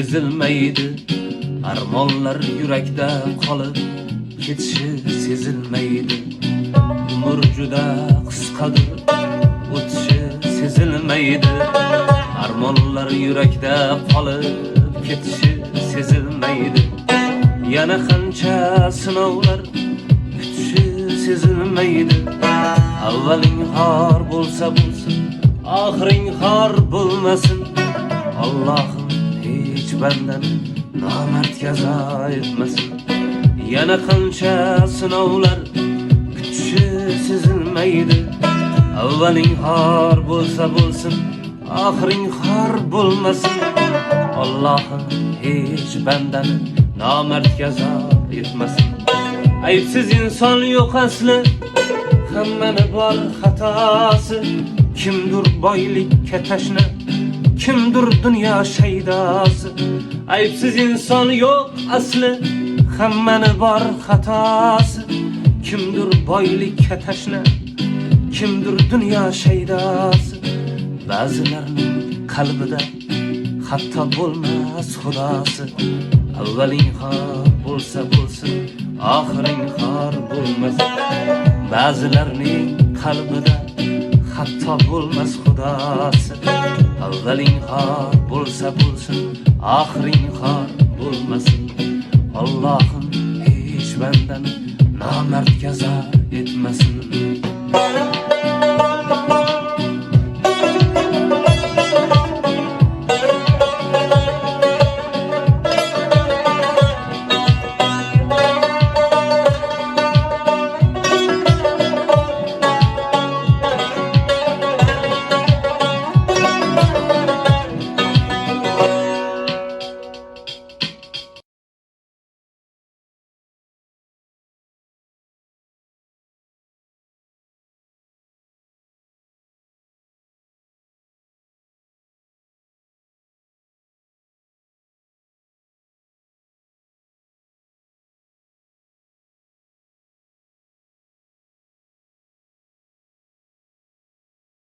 sezilmaydi. Armonlar yurakda qolib ketishi sezilmaydi. Umr juda qisqadir, o'tishi sezilmaydi. Armonlar yurakda qolib ketishi sezilmaydi. Yana qancha sinovlar kutishi sezilmaydi. Avvaling xor bo'lsa bo'lsin, oxiring xor bo'lmasin. Allohim hech bandani nomardga azo etmasin. Yana qancha sinovlar kutishi sezilmaydi. Avvaling xor bo'lsa bo'lsin, oxiring xor bo'lmasin. Allohim hech bandani nomardga azo etmasin. Aybsiz inson yo'q asli, hammani bor xatosi. Kimdir boylikka tashna, kimdir dunyo shaydosi. Aybsiz inson yo'q asli, hammani bor xatosi. Kimdir boylikka tashna, kimdir dunyo shaydosi. Ba'zilarning qalbida hatto bo'lmas xudosi. Avvaling xor bo'lsa bo'lsin, oxiring xor bo'lmasin. Ba'zilarning qalbida hatto bo'lmas xudosi. Avvaling xor bo'lsa bo'lsin, oxiring xor bo'lmasin. Allohim hech bandani nomardga azo etmasin.